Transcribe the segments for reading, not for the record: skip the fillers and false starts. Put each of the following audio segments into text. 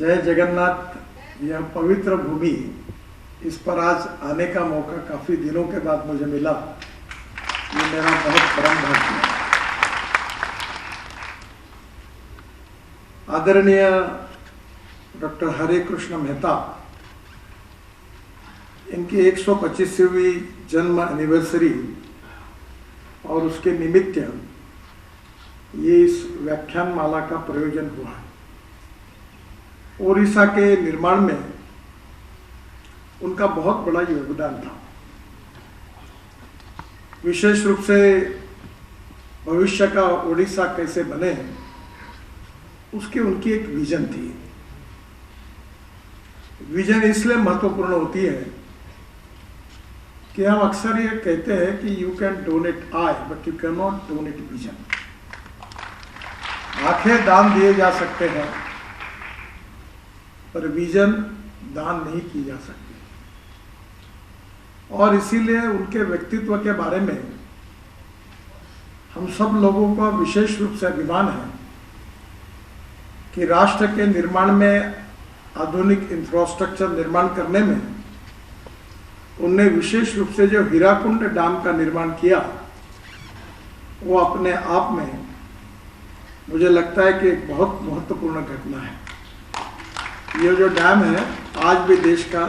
जय जगन्नाथ। यह पवित्र भूमि, इस पर आज आने का मौका काफ़ी दिनों के बाद मुझे मिला। ये मेरा बहुत परम भाग्य है। आदरणीय डॉक्टर हरे कृष्ण मेहता, इनकी 125वीं जन्म एनिवर्सरी और उसके निमित्त ये इस व्याख्यान माला का प्रयोजन हुआ है। ओडिशा के निर्माण में उनका बहुत बड़ा योगदान था। विशेष रूप से भविष्य का ओडिशा कैसे बने, उसकी उनकी एक विजन थी। विजन इसलिए महत्वपूर्ण होती है कि हम अक्सर ये कहते हैं कि you can donate I but you can not donate vision. आंखें दान दिए जा सकते हैं पर विजन दान नहीं की जा सकती। और इसीलिए उनके व्यक्तित्व के बारे में हम सब लोगों का विशेष रूप से अभिमान है कि राष्ट्र के निर्माण में, आधुनिक इंफ्रास्ट्रक्चर निर्माण करने में उनने विशेष रूप से जो हीराकुंड डैम का निर्माण किया, वो अपने आप में मुझे लगता है कि एक बहुत महत्वपूर्ण घटना है। ये जो डैम है आज भी देश का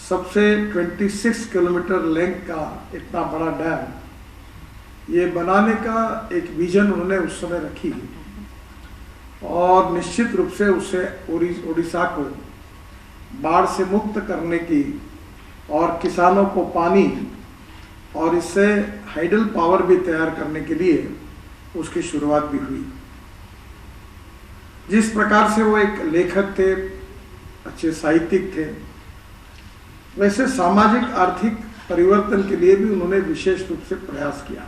सबसे 26 किलोमीटर लेंथ का इतना बड़ा डैम, ये बनाने का एक विजन उन्होंने उस समय रखी और निश्चित रूप से उससे ओडिशा को बाढ़ से मुक्त करने की और किसानों को पानी और इससे हाइडल पावर भी तैयार करने के लिए उसकी शुरुआत भी हुई। जिस प्रकार से वो एक लेखक थे, अच्छे साहित्यिक थे, वैसे सामाजिक आर्थिक परिवर्तन के लिए भी उन्होंने विशेष रूप से प्रयास किया।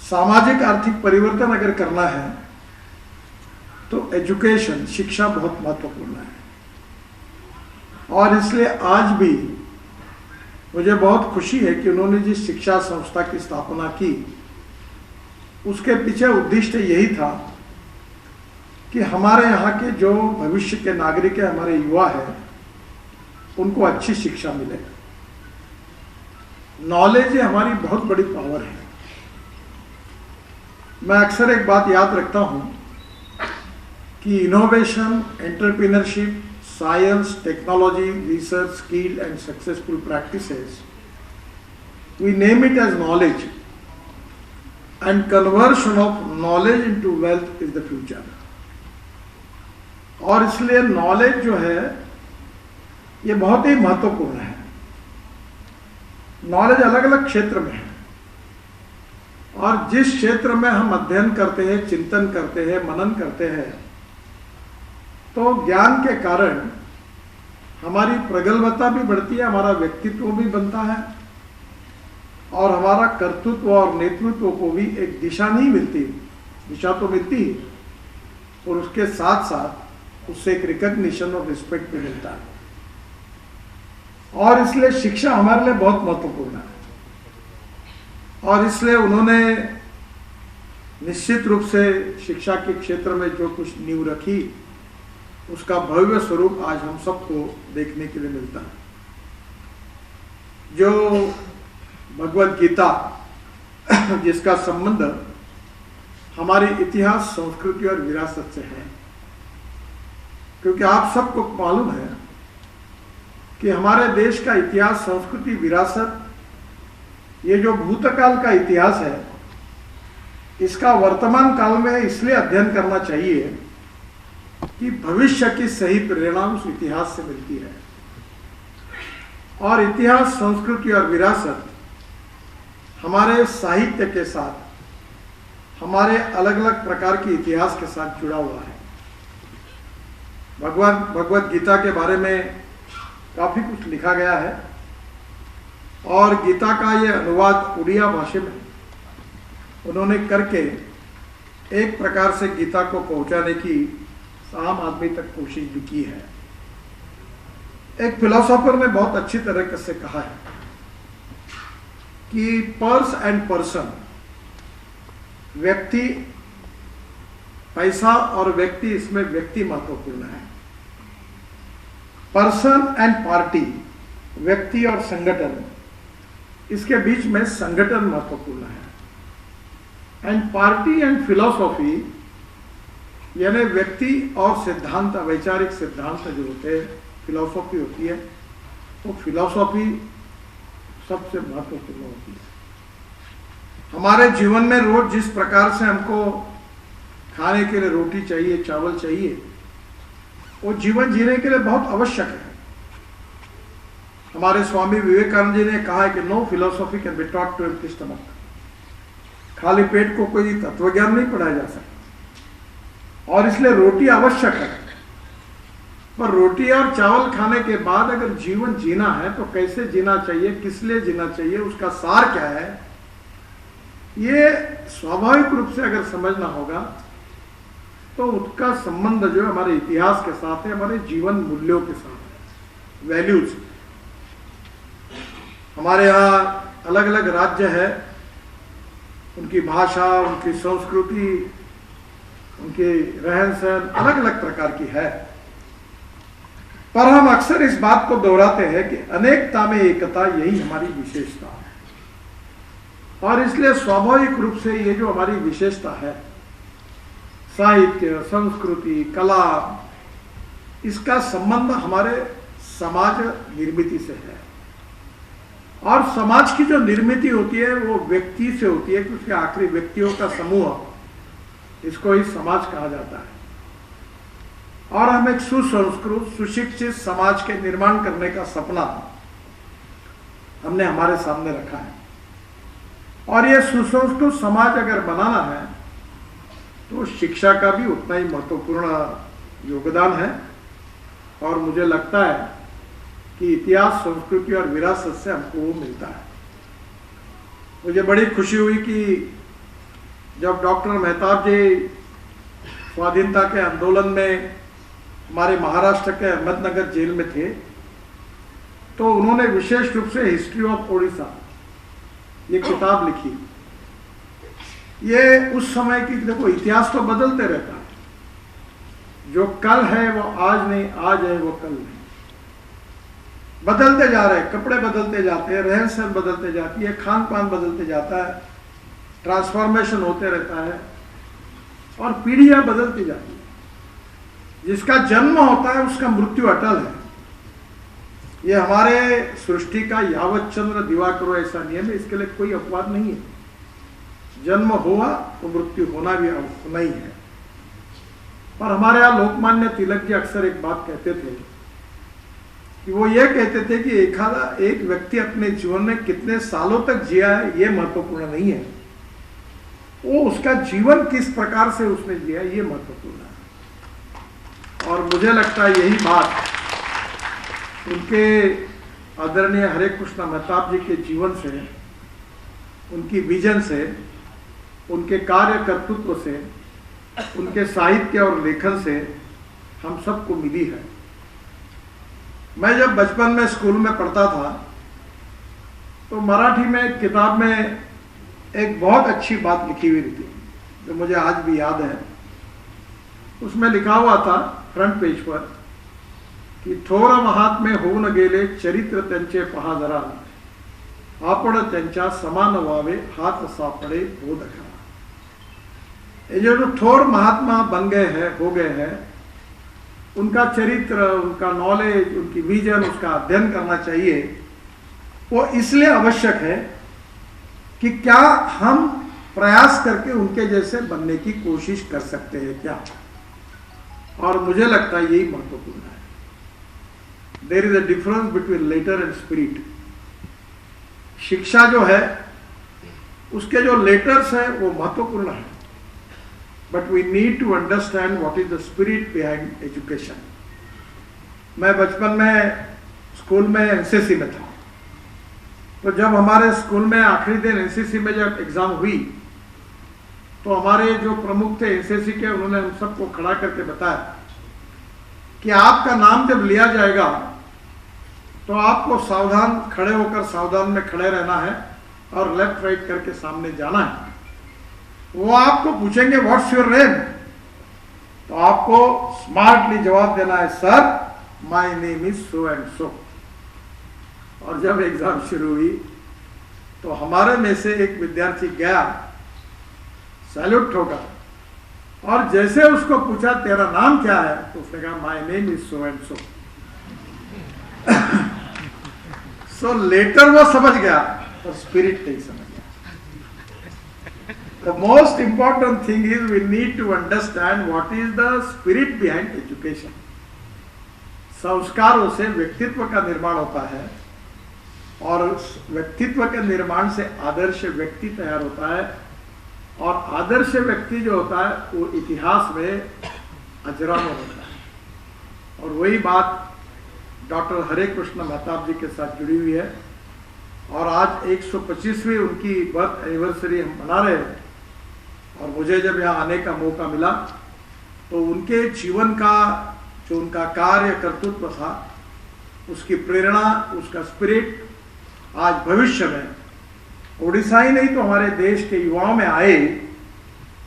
सामाजिक आर्थिक परिवर्तन अगर करना है तो एजुकेशन, शिक्षा बहुत महत्वपूर्ण है। और इसलिए आज भी मुझे बहुत खुशी है कि उन्होंने जिस शिक्षा संस्था की स्थापना की, उसके पीछे उद्देश्य यही था कि हमारे यहाँ के जो भविष्य के नागरिक है, हमारे युवा है, उनको अच्छी शिक्षा मिले। नॉलेज हमारी बहुत बड़ी पावर है। मैं अक्सर एक बात याद रखता हूँ कि innovation, entrepreneurship, science, technology, research, skill and successful practices, we name it as knowledge, and conversion of knowledge into wealth is the future. और इसलिए नॉलेज जो है ये बहुत ही महत्वपूर्ण है। नॉलेज अलग अलग क्षेत्र में है और जिस क्षेत्र में हम अध्ययन करते हैं, चिंतन करते हैं, मनन करते हैं, तो ज्ञान के कारण हमारी प्रगल्भता भी बढ़ती है, हमारा व्यक्तित्व भी बनता है और हमारा कर्तृत्व और नेतृत्व को भी एक दिशा नहीं मिलती, दिशा तो मिलती है और उसके साथ साथ उससे एक रिकॉग्निशन और रिस्पेक्ट भी मिलता है। और इसलिए शिक्षा हमारे लिए बहुत महत्वपूर्ण है। और इसलिए उन्होंने निश्चित रूप से शिक्षा के क्षेत्र में जो कुछ नींव रखी, उसका भव्य स्वरूप आज हम सबको देखने के लिए मिलता है। जो भगवत गीता, जिसका संबंध हमारे इतिहास, संस्कृति और विरासत से है, क्योंकि आप सबको मालूम है कि हमारे देश का इतिहास, संस्कृति, विरासत, ये जो भूतकाल का इतिहास है, इसका वर्तमान काल में इसलिए अध्ययन करना चाहिए कि भविष्य की सही प्रेरणा उस इतिहास से मिलती है। और इतिहास, संस्कृति और विरासत हमारे साहित्य के साथ, हमारे अलग अलग प्रकार के इतिहास के साथ जुड़ा हुआ है। भगवत गीता के बारे में काफ़ी कुछ लिखा गया है और गीता का ये अनुवाद उड़िया भाषा में उन्होंने करके एक प्रकार से गीता को पहुंचाने की आम आदमी तक कोशिश भी की है। एक फिलोसोफर ने बहुत अच्छी तरीके से कहा है कि पर्स एंड पर्सन, व्यक्ति पैसा और व्यक्ति, इसमें व्यक्ति महत्वपूर्ण है। पर्सन एंड पार्टी, व्यक्ति और संगठन, इसके बीच में संगठन महत्वपूर्ण है। एंड पार्टी एंड फिलॉसफी, यानी व्यक्ति और सिद्धांत, वैचारिक सिद्धांत जो होते हैं, फिलॉसफी होती है, वो फिलॉसफी सबसे महत्वपूर्ण होती है। हमारे जीवन में रोज जिस प्रकार से हमको खाने के लिए रोटी चाहिए, चावल चाहिए, वो जीवन जीने के लिए बहुत आवश्यक है। हमारे स्वामी विवेकानंद जी ने कहा है कि no philosophy can be taught to empty stomach. खाली पेट को कोई तत्वज्ञान नहीं पढ़ाया जा सकता, और इसलिए रोटी आवश्यक है। पर रोटी और चावल खाने के बाद अगर जीवन जीना है तो कैसे जीना चाहिए, किस लिए जीना चाहिए, उसका सार क्या है, ये स्वाभाविक रूप से अगर समझना होगा तो उसका संबंध जो है हमारे इतिहास के साथ है, हमारे जीवन मूल्यों के साथ है, वैल्यूज। हमारे यहाँ अलग अलग राज्य है, उनकी भाषा, उनकी संस्कृति, उनके रहन सहन अलग अलग प्रकार की है। पर हम अक्सर इस बात को दोहराते हैं कि अनेकता में एकता, यही हमारी विशेषता है। और इसलिए स्वाभाविक रूप से ये जो हमारी विशेषता है, साहित्य, संस्कृति, कला, इसका संबंध हमारे समाज निर्मिति से है। और समाज की जो निर्मिति होती है वो व्यक्ति से होती है, कि उसके आखिरी व्यक्तियों का समूह, इसको ही समाज कहा जाता है। और हम एक सुसंस्कृत, सुशिक्षित समाज के निर्माण करने का सपना हमने हमारे सामने रखा है। और ये सुसंस्कृत समाज अगर बनाना है तो शिक्षा का भी उतना ही महत्वपूर्ण योगदान है। और मुझे लगता है कि इतिहास, संस्कृति और विरासत से हमको वो मिलता है। मुझे बड़ी खुशी हुई कि जब डॉक्टर मेहताब जी स्वाधीनता के आंदोलन में हमारे महाराष्ट्र के अहमदनगर जेल में थे, तो उन्होंने विशेष रूप से हिस्ट्री ऑफ ओडिशा ये किताब लिखी। ये उस समय की, देखो इतिहास तो बदलते रहता है, जो कल है वो आज नहीं, आज है वो कल नहीं, बदलते जा रहे हैं, कपड़े बदलते जाते हैं, रहन सहन बदलते जाती है, खान पान बदलते जाता है, ट्रांसफॉर्मेशन होते रहता है, और पीढ़ियां बदलती जाती है। जिसका जन्म होता है उसका मृत्यु अटल है। ये हमारे सृष्टि का यावत चंद्र दिवाकरो ऐसा नियम है, इसके लिए कोई अपवाद नहीं है। जन्म हुआ तो मृत्यु होना भी होना ही है। पर हमारे यहाँ लोकमान्य तिलक जी अक्सर एक बात कहते थे कि वो ये कहते थे कि एक व्यक्ति अपने जीवन में कितने सालों तक जिया है ये महत्वपूर्ण नहीं है, वो उसका जीवन किस प्रकार से उसने जिया ये महत्वपूर्ण है। और मुझे लगता है यही बात उनके आदरणीय हरे कृष्ण मेहताब जी के जीवन से, उनकी विजन से, उनके कार्य कर्तृत्व से, उनके साहित्य और लेखन से हम सबको मिली है। मैं जब बचपन में स्कूल में पढ़ता था तो मराठी में एक किताब में एक बहुत अच्छी बात लिखी हुई थी जो मुझे आज भी याद है। उसमें लिखा हुआ था फ्रंट पेज पर कि थोर महात्मे होऊन गेले, चरित्र त्यांचे पहा जरा, आपण त्यांच्या समान व्हावे, हात सापडे बोध करा। ये जो थोर महात्मा बन गए हैं, हो गए हैं, उनका चरित्र, उनका नॉलेज, उनकी विजन, उसका अध्ययन करना चाहिए। वो इसलिए आवश्यक है कि क्या हम प्रयास करके उनके जैसे बनने की कोशिश कर सकते हैं क्या, और मुझे लगता है यही महत्वपूर्ण है। There is a difference between letter and spirit. शिक्षा जो है उसके जो लेटर्स है वो महत्वपूर्ण है, but we need to understand what is the spirit behind education. मैं बचपन में स्कूल में एनसीसी में था, तो जब हमारे स्कूल में आखिरी दिन एनसीसी में जब एग्जाम हुई तो हमारे जो प्रमुख थे एनसीसी के, उन्होंने हम सबको खड़ा करके बताया कि आपका नाम जब लिया जाएगा तो आपको सावधान खड़े होकर सावधान में खड़े रहना है और लेफ्ट राइट करके सामने जाना है। वो आपको पूछेंगे व्हाट्स योर नेम, तो आपको स्मार्टली जवाब देना है, sir my name is so and सो। और जब एग्जाम शुरू हुई तो हमारे में से एक विद्यार्थी गया, सैल्यूट ठोका, और जैसे उसको पूछा तेरा नाम क्या है, तो उसने कहा my name is so and so. So later वो समझ गया, पर स्पिरिट नहीं समझ गया। The most important thing is we need to understand what is the spirit behind education. संस्कारों से व्यक्तित्व का निर्माण होता है, और व्यक्तित्व के निर्माण से आदर्श व्यक्ति तैयार होता है, और आदर्श व्यक्ति जो होता है वो इतिहास में अजरामर होता है। और वही बात डॉक्टर हरे कृष्ण महताब जी के साथ जुड़ी हुई है। और आज 125वीं उनकी बर्थ एनिवर्सरी हम मना रहे हैं, और मुझे जब यहाँ आने का मौका मिला तो उनके जीवन का जो उनका कार्य कर्तृत्व था, उसकी प्रेरणा, उसका स्पिरिट आज भविष्य में उड़ीसा ही नहीं तो हमारे देश के युवाओं में आए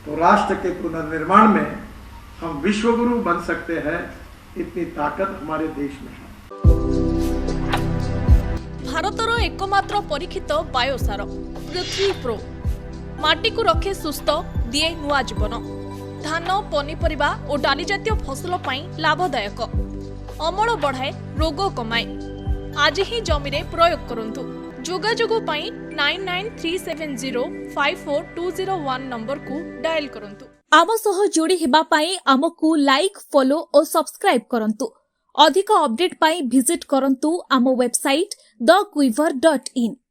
तो राष्ट्र के पुनर्निर्माण में हम विश्वगुरु बन सकते हैं। इतनी ताकत हमारे देश में है। भारतर एकमात्र परीक्षित बायोसार पृथ्वी प्रो माटी को रखे सुस्थ, दिए नुआ जीवन। धान, पनीपरिबा और डाली जातीय फसल लाभदायक, अमल बढ़ाए, रोग कमाए। आज ही जमी रे प्रयोग करंतु। जोगाजोग 9937054201 नंबर को डायल करंतु। आम सह जोड़ी हेबा पाई आमकु लाइक, फॉलो और सब्सक्राइब करंतु। अधिक अपडेट पाई विजिट करंतु आम वेबसाइट thequiver.in।